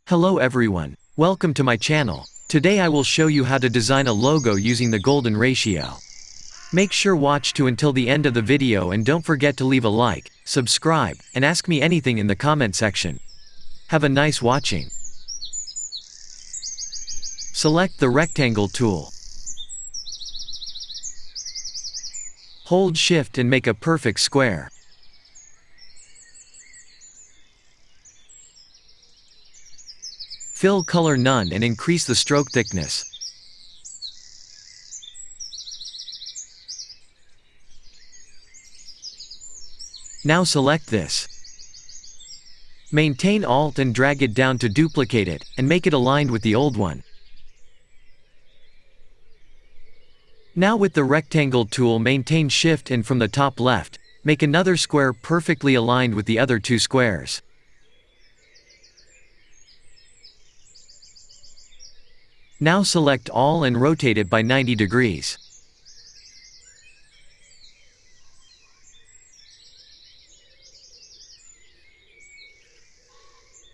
Hello everyone, welcome to my channel. Today I will show you how to design a logo using the golden ratio. Make sure watch to until the end of the video and don't forget to leave a like, subscribe, and ask me anything in the comment section. Have a nice watching. Select the rectangle tool. Hold Shift and make a perfect square. Fill color none and increase the stroke thickness. Now select this. Maintain Alt and drag it down to duplicate it, and make it aligned with the old one. Now with the rectangle tool maintain Shift and from the top left, make another square perfectly aligned with the other two squares. Now select all and rotate it by 90 degrees.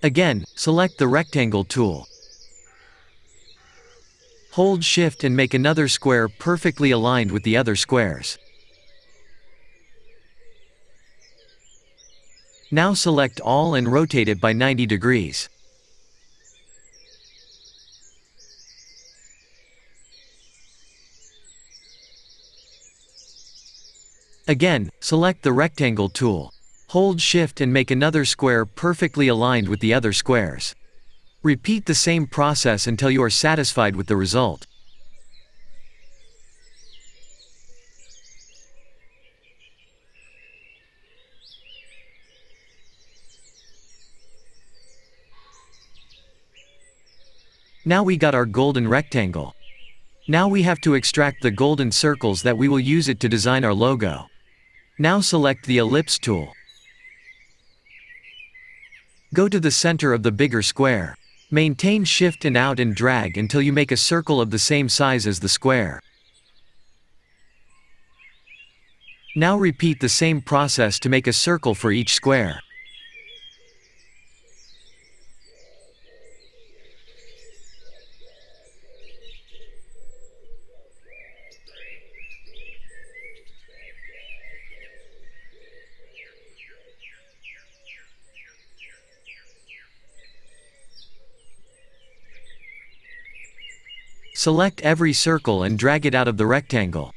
Again, select the rectangle tool. Hold Shift and make another square perfectly aligned with the other squares. Now select all and rotate it by 90 degrees. Again, select the rectangle tool. Hold Shift and make another square perfectly aligned with the other squares. Repeat the same process until you are satisfied with the result. Now we got our golden rectangle. Now we have to extract the golden circles that we will use it to design our logo. Now select the ellipse tool. Go to the center of the bigger square. Maintain Shift and out and drag until you make a circle of the same size as the square. Now repeat the same process to make a circle for each square. Select every circle and drag it out of the rectangle.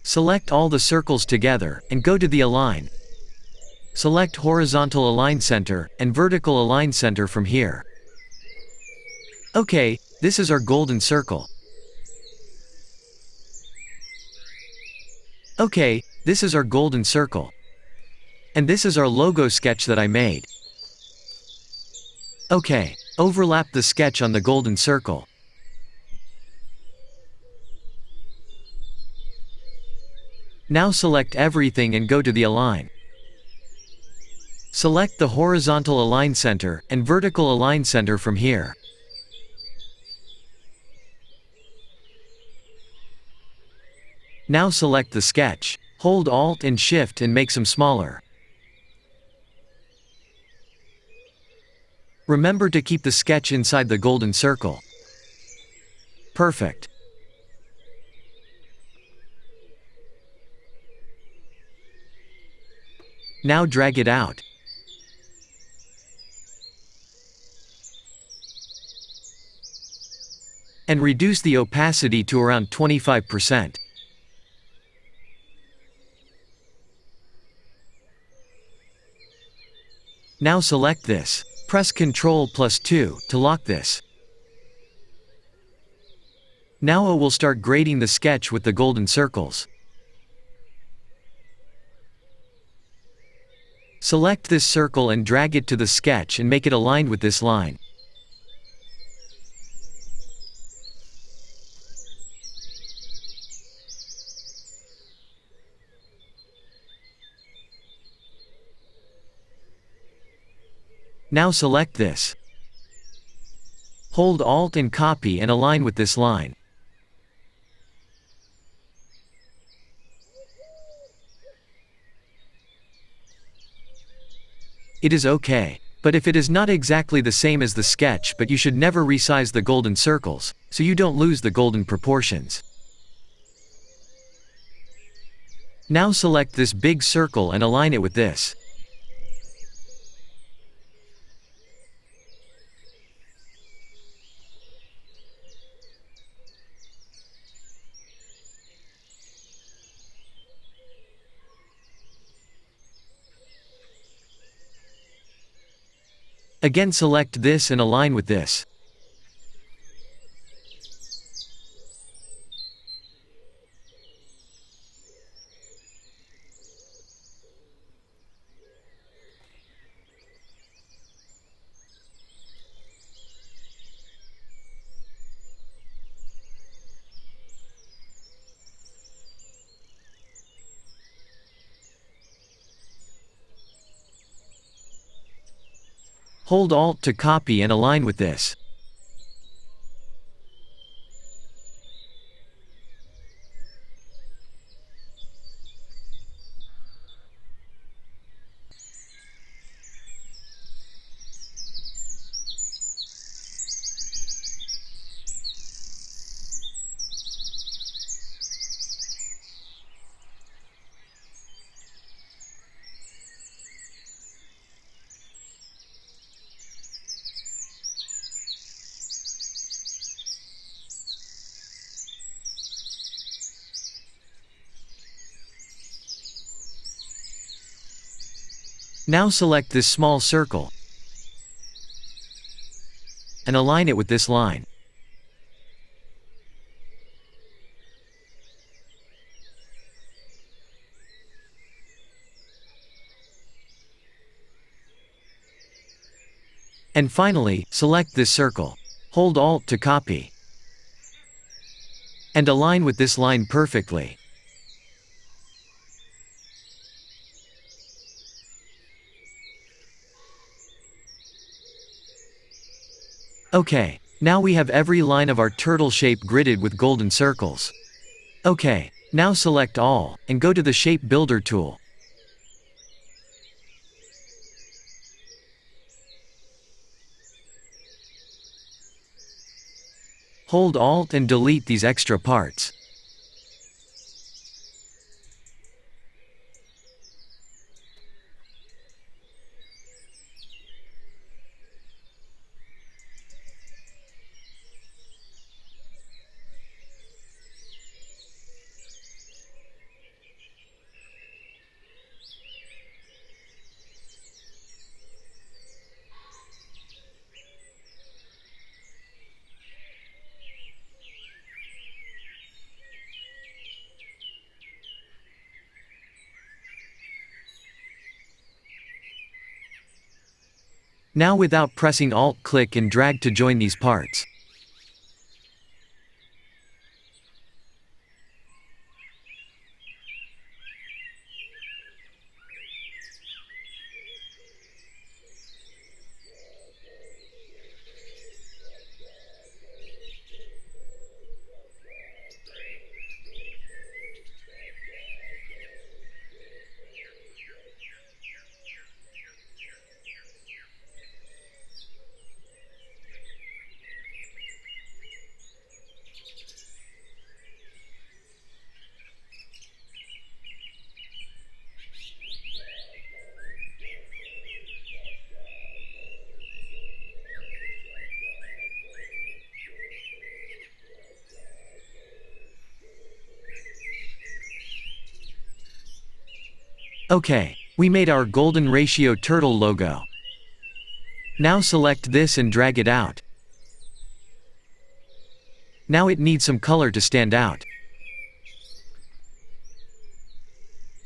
Select all the circles together, and go to the Align. Select Horizontal Align Center, and Vertical Align Center from here. Okay, this is our golden circle. Okay, this is our golden circle. And this is our logo sketch that I made. Okay, overlap the sketch on the golden circle. Now select everything and go to the Align. Select the Horizontal Align Center, and Vertical Align Center from here. Now select the sketch. Hold Alt and Shift and make some smaller. Remember to keep the sketch inside the golden circle. Perfect. Now drag it out. And reduce the opacity to around 25%. Now select this. Press Ctrl+2 to lock this. Now it will start grading the sketch with the golden circles. Select this circle and drag it to the sketch and make it aligned with this line. Now select this. Hold Alt and copy and align with this line. It is okay. But if it is not exactly the same as the sketch, but you should never resize the golden circles, so you don't lose the golden proportions. Now select this big circle and align it with this. Again select this and align with this. Hold Alt to copy and align with this. Now select this small circle and align it with this line. And finally, select this circle. Hold Alt to copy and align with this line perfectly. Okay, now we have every line of our turtle shape gridded with golden circles. Okay, now select all, and go to the Shape Builder tool. Hold Alt and delete these extra parts. Now without pressing Alt, click and drag to join these parts. Okay, we made our golden ratio turtle logo. Now select this and drag it out. Now it needs some color to stand out.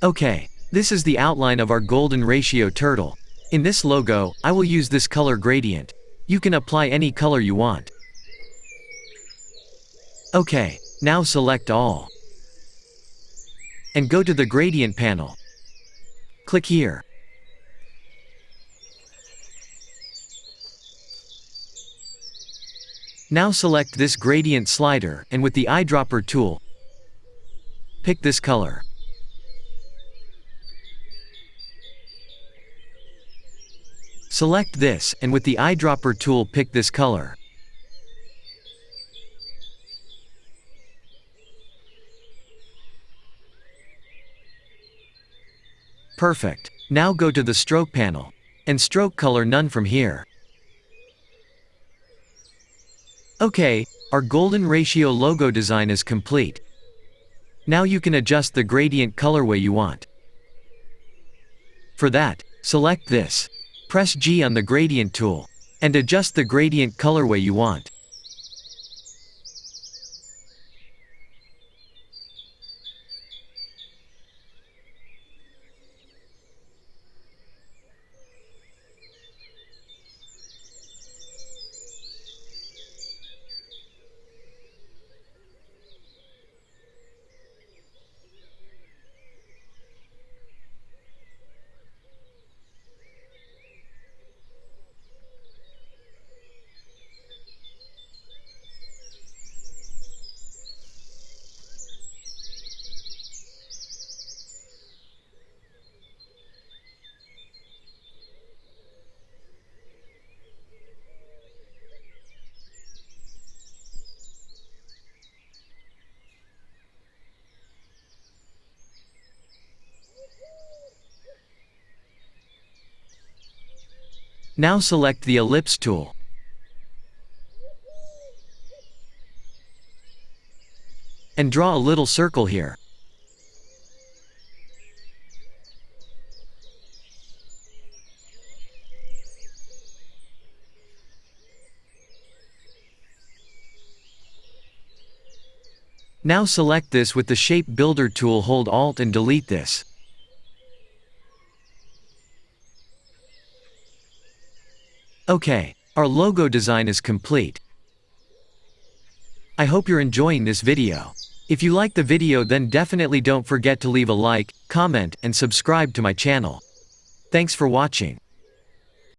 Okay, This is the outline of our golden ratio turtle. In this logo, I will use this color gradient. You can apply any color you want. Okay, now select all. And go to the gradient panel. Click here. Now select this gradient slider and with the eyedropper tool, pick this color. Select this and with the eyedropper tool pick this color. Perfect. Now go to the stroke panel and stroke color none from here. Okay, our golden ratio logo design is complete. Now you can adjust the gradient colorway you want. For that, select this. Press G on the gradient tool and adjust the gradient colorway you want. Now select the ellipse tool. And draw a little circle here. Now select this with the Shape Builder tool, hold Alt and delete this. Okay, our logo design is complete. I hope you're enjoying this video. If you like the video, then definitely don't forget to leave a like, comment, and subscribe to my channel. Thanks for watching.